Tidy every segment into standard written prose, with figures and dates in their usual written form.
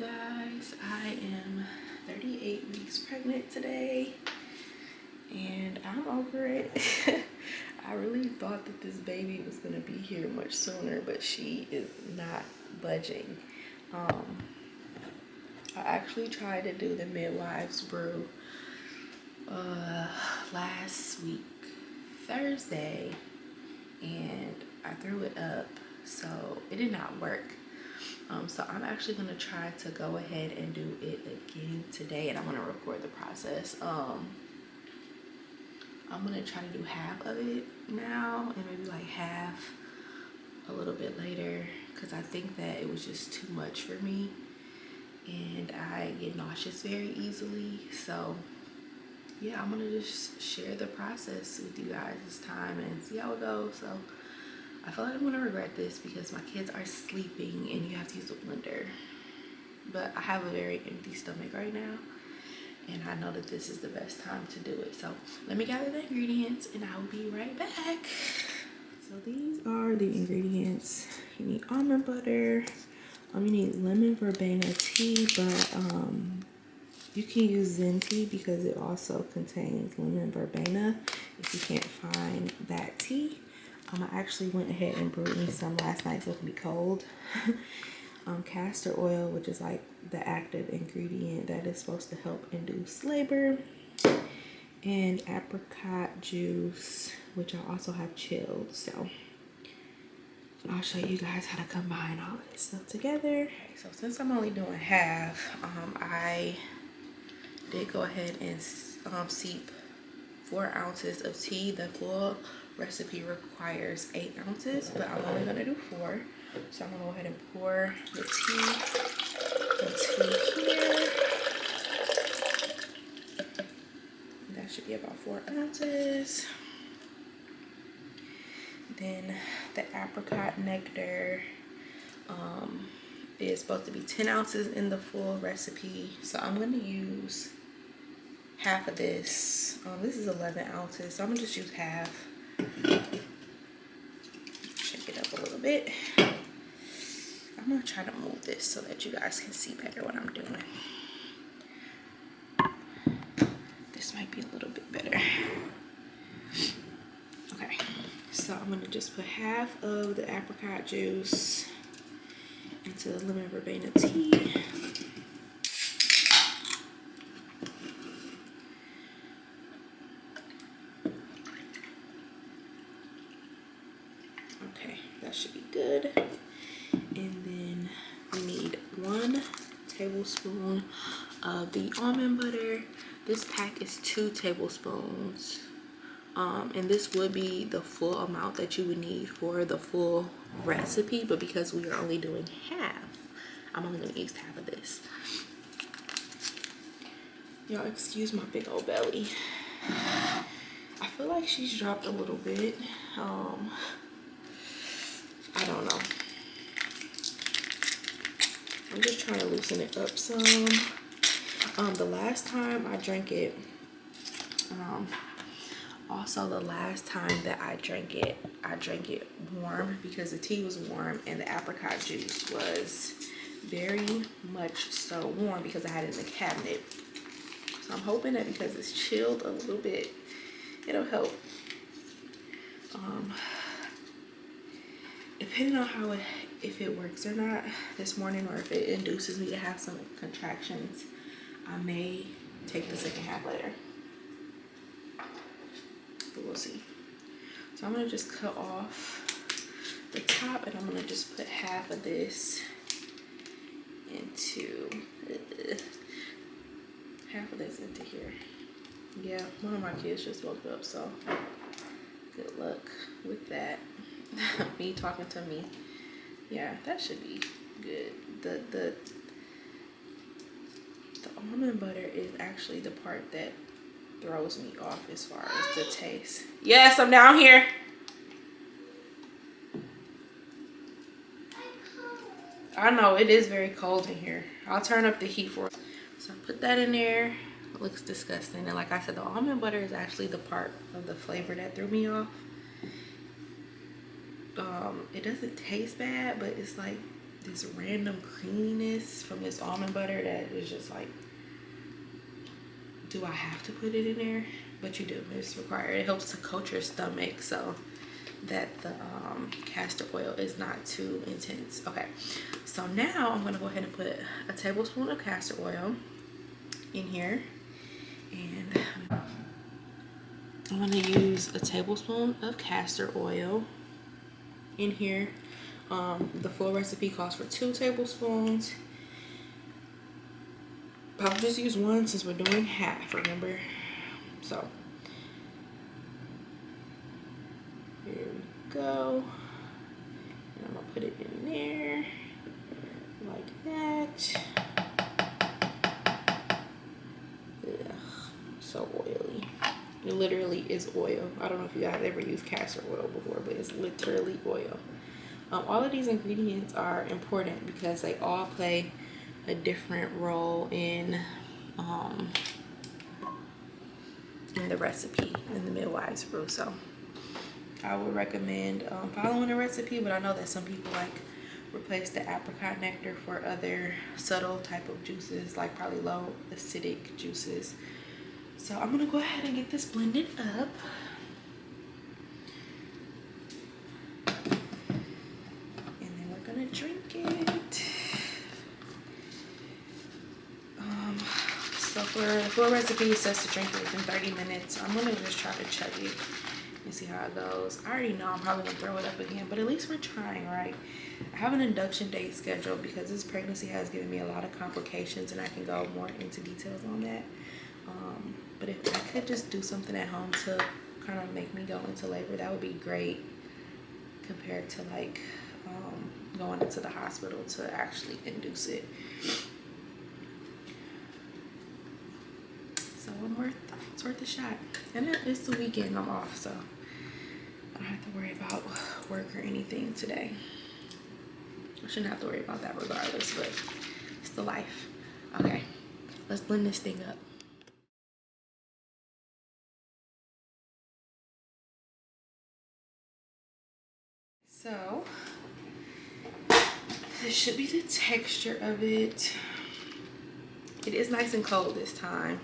guys, I am 38 weeks pregnant today and I'm over it. I really thought that this baby was gonna be here much sooner, but she is not budging. I actually tried to do the midwives brew last week Thursday and I threw it up, so it did not work. So I'm actually gonna try to go ahead and do it again today, and I'm gonna record the process. I'm gonna try to do half of it now and maybe like half a little bit later, because I think that it was just too much for me and I get nauseous very easily. So yeah, I'm gonna just share the process with you guys this time and see how it goes. So I feel like I'm gonna regret this because my kids are sleeping and you have to use a blender. But I have a very empty stomach right now and I know that this is the best time to do it. So let me gather the ingredients and I will be right back. So these are the ingredients. You need almond butter. You need lemon verbena tea, but you can use Zen tea because it also contains lemon verbena if you can't find that tea. I actually went ahead and brewed me some last night so it can be cold. Castor oil, which is like the active ingredient that is supposed to help induce labor. And apricot juice, which I also have chilled. So I'll show you guys how to combine all of this stuff together. So since I'm only doing half, I did go ahead and steep 4 ounces of tea. The full recipe requires 8 ounces, but I'm only gonna do 4. So I'm gonna go ahead and pour the tea into here. That should be about 4 ounces. Then the apricot nectar is supposed to be 10 ounces in the full recipe. So I'm gonna use half of this. This is 11 ounces, so I'm gonna just use half. Shake it up a little bit. I'm gonna try to move this so that you guys can see better what I'm doing. This might be a little bit better. Okay, so I'm gonna just put half of the apricot juice into the lemon verbena tea. Okay, that should be good. And then we need 1 tablespoon of the almond butter. This pack is 2 tablespoons. And this would be the full amount that you would need for the full recipe, but because we are only doing half, I'm only gonna use half of this. Y'all excuse my big old belly. I feel like she's dropped a little bit. I don't know. I'm just trying to loosen it up some. The last time I drank it, also the last time that I drank it warm because the tea was warm and the apricot juice was very much so warm because I had it in the cabinet. So I'm hoping that because it's chilled a little bit, it'll help. Depending on how if it works or not this morning, or if it induces me to have some contractions, I may take the second half later. But we'll see. So I'm gonna just cut off the top and I'm gonna just put half of this into here. Yeah, one of my kids just woke up, so good luck with that. Me talking to me. Yeah, that should be good. The almond butter is actually the part that throws me off as far as the taste. Yes, I'm down here. I know it is very cold in here. I'll turn up the heat for it. So I put that in there. It looks disgusting. And like I said, the almond butter is actually the part of the flavor that threw me off. It doesn't taste bad, but it's like this random creaminess from this almond butter that is just like, do I have to put it in there? But you do, it's required. It helps to coat your stomach so that the castor oil is not too intense. Okay, so now I'm gonna go ahead and put a tablespoon of castor oil in here, and I'm gonna use a tablespoon of castor oil in here. The full recipe calls for 2 tablespoons. I'll just use 1 since we're doing half, remember? So here we go. And I'm gonna put it in there like that. Ugh, so oily. It literally is oil. I don't know if you guys ever used castor oil before, but it's literally oil. All of these ingredients are important because they all play a different role in the recipe in the midwives brew. So I would recommend following the recipe, but I know that some people like replace the apricot nectar for other subtle type of juices, like probably low acidic juices. So I'm gonna go ahead and get this blended up. And then we're gonna drink it. So for the full recipe, it says to drink it within 30 minutes. I'm gonna just try to chug it and see how it goes. I already know I'm probably gonna throw it up again, but at least we're trying, right? I have an induction date scheduled because this pregnancy has given me a lot of complications, and I can go more into details on that. But if I could just do something at home to kind of make me go into labor, that would be great compared to like going into the hospital to actually induce it. So it's worth a shot. And it's the weekend, I'm off, so I don't have to worry about work or anything today. I shouldn't have to worry about that regardless, but it's the life. Okay, let's blend this thing up. So this should be the texture of it. It is nice and cold this time.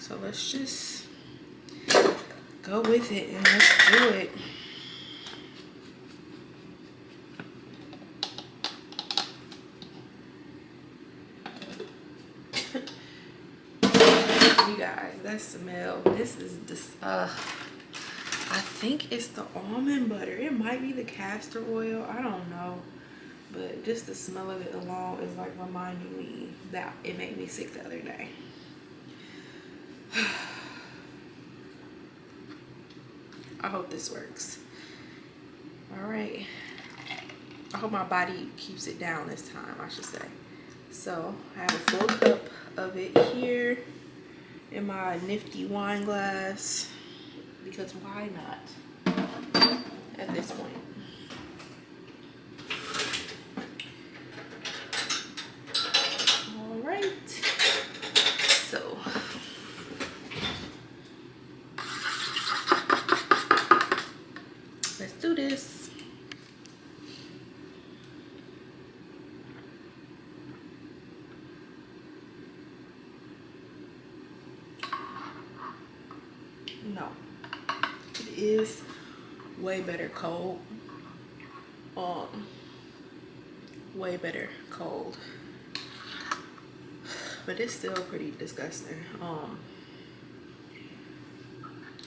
So let's just go with it and let's do it. You guys, that smell, this is just, I think it's the almond butter. It might be the castor oil, I don't know. But just the smell of it alone is like reminding me that it made me sick the other day. I hope this works. All right. I hope my body keeps it down this time, I should say. So I have a full cup of it here in my nifty wine glass, because why not at this point? All right. So let's do this. No, it is way better cold. Way better cold, but it's still pretty disgusting.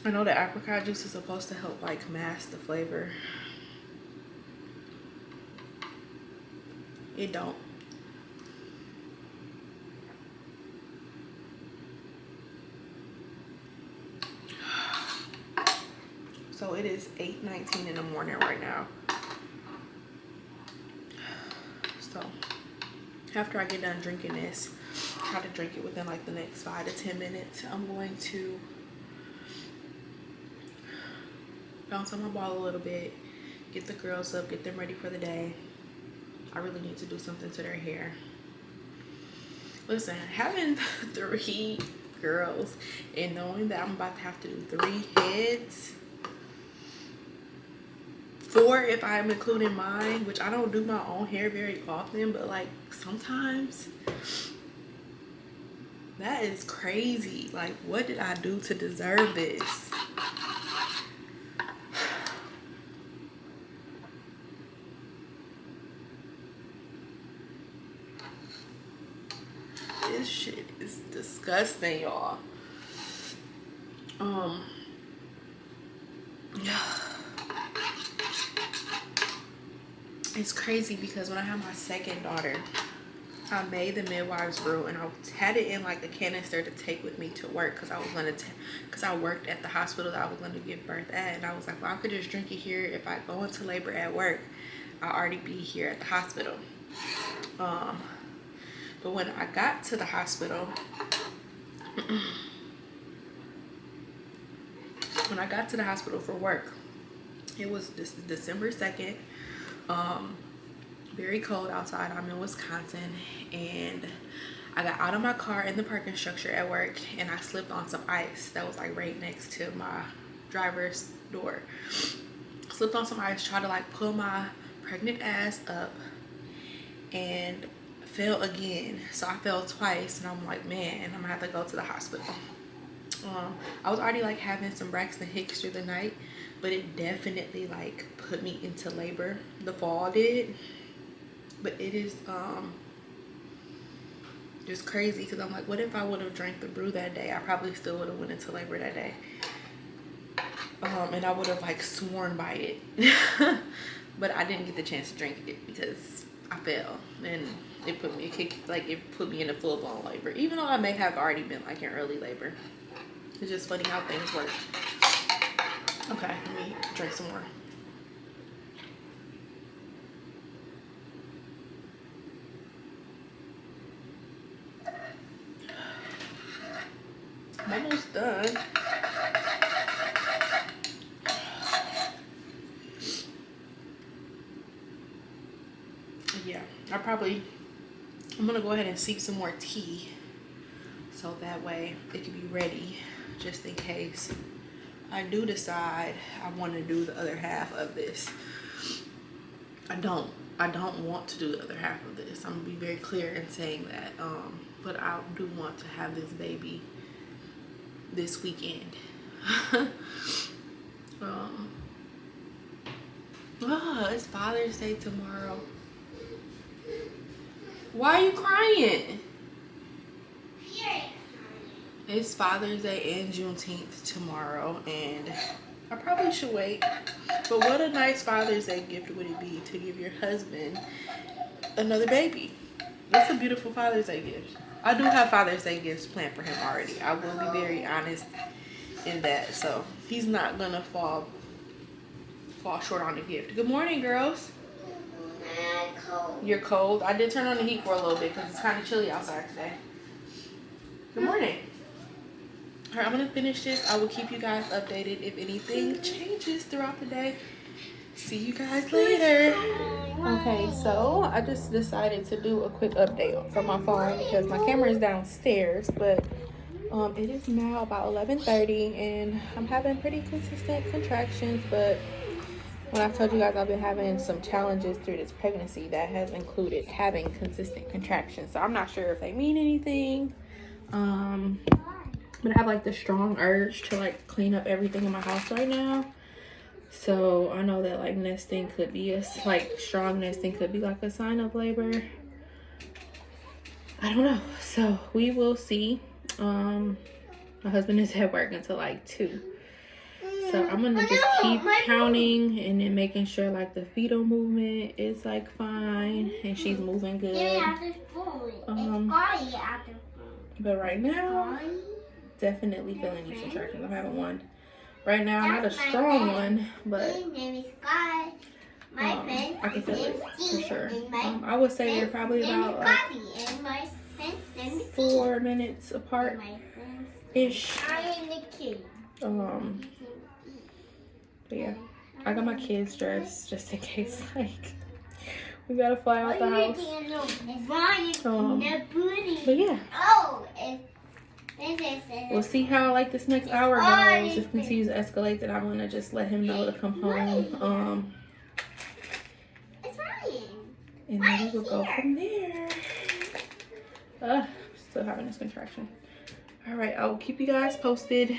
I know the apricot juice is supposed to help like mask the flavor. It don't. So it is 8:19 in the morning right now. So after I get done drinking this, try to drink it within like the next 5 to 10 minutes. I'm going to bounce on my ball a little bit, get the girls up, get them ready for the day. I really need to do something to their hair. Listen, having 3 girls and knowing that I'm about to have to do 3 heads, 4 if I'm including mine, which I don't do my own hair very often, but like sometimes. That is crazy. Like, what did I do to deserve this? This shit is disgusting, y'all. It's crazy because when I had my second daughter, I made the midwives brew and I had it in like a canister to take with me to work because I was gonna because I worked at the hospital that I was gonna give birth at, and I was like, well, I could just drink it here. If I go into labor at work, I'll already be here at the hospital. But when I got to the hospital, for work, it was December 2nd. Very cold outside. I'm in Wisconsin, and I got out of my car in the parking structure at work, and I slipped on some ice that was like right next to my driver's door. Slipped on some ice, tried to like pull my pregnant ass up, and fell again. So I fell twice, and I'm like, man, I'm gonna have to go to the hospital. I was already like having some Braxton Hicks through the night, but it definitely like put me into labor. The fall did. But it is just crazy because I'm like, what if I would have drank the brew that day? I probably still would have went into labor that day. And I would have like sworn by it. But I didn't get the chance to drink it because I fell, and it put me in a full-blown labor, even though I may have already been like in early labor. It's just funny how things work. Okay, let me drink some more. I'm almost done. Yeah, I'm gonna go ahead and steep some more tea so that way it can be ready just in case I do decide I want to do the other half of this. I don't want to do the other half of this. I'm gonna be very clear in saying that. But I do want to have this baby this weekend. It's Father's Day tomorrow. Why are you crying? It's Father's Day and Juneteenth tomorrow, and I probably should wait. But what a nice Father's Day gift would it be to give your husband another baby? That's a beautiful Father's Day gift. I do have Father's Day gifts planned for him already. I will be very honest in that. So he's not gonna fall short on the gift. Good morning, girls. Cold. You're cold? I did turn on the heat for a little bit because it's kind of chilly outside today. Good morning. All right, I'm gonna finish this. I will keep you guys updated if anything changes throughout the day. See you guys later. Okay, so I just decided to do a quick update from my phone because my camera is downstairs, but it is now about 11:30 and I'm having pretty consistent contractions. But when I told you guys I've been having some challenges through this pregnancy, that has included having consistent contractions. So I'm not sure if they mean anything. But I have like the strong urge to like clean up everything in my house right now. So I know that like nesting could be strong nesting could be like a sign of labor. I don't know. So we will see. My husband is at work until like 2. So I'm gonna just keep counting and then making sure like the fetal movement is like fine and she's moving good. But right now, definitely feeling these contractions. I'm having one right now, not a strong one, but I can feel it for sure. I would say they're probably about like 4 minutes apart ish. But yeah, I got my kids dressed just in case like we gotta fly out the house. But yeah, we'll see how like this next hour goes. If it continues to escalate, then I'm gonna just let him know to come home. and then we will go from there. Still having this contraction. All right, I will keep you guys posted.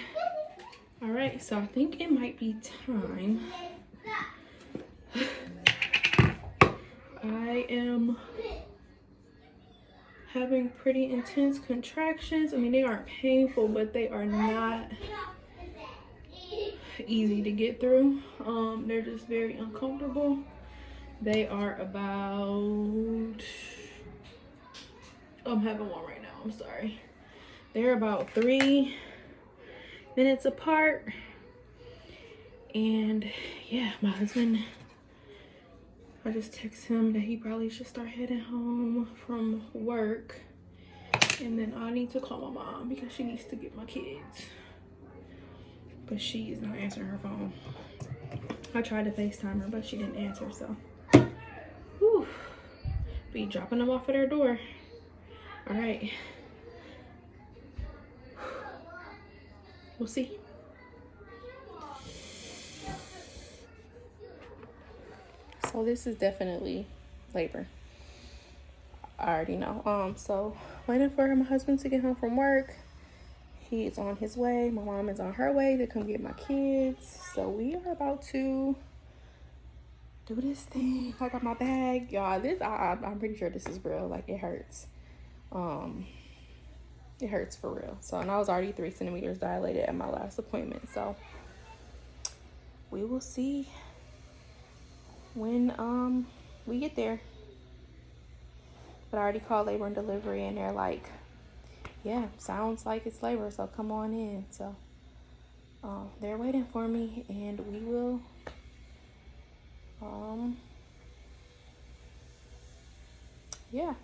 All right, so I think it might be time. I am having pretty intense contractions. I mean, they aren't painful, but they are not easy to get through. They're just very uncomfortable. They are about, I'm having one right now, I'm sorry. They're about 3 minutes apart. And yeah, my husband, I just text him that he probably should start heading home from work. And then I need to call my mom because she needs to get my kids. But she is not answering her phone. I tried to FaceTime her, but she didn't answer, so. Whew. Be dropping them off at her door. All right. We'll see. So this is definitely labor. I already know. So waiting for my husband to get home from work. He is on his way. My mom is on her way to come get my kids. So we are about to do this thing. I got my bag, y'all. This I'm pretty sure this is real. Like, it hurts. It hurts for real. So, and I was already 3 centimeters dilated at my last appointment. So we will see when we get there. But I already called labor and delivery, and they're like, yeah, sounds like it's labor, so come on in. So they're waiting for me, and we will yeah,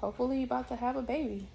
hopefully about to have a baby.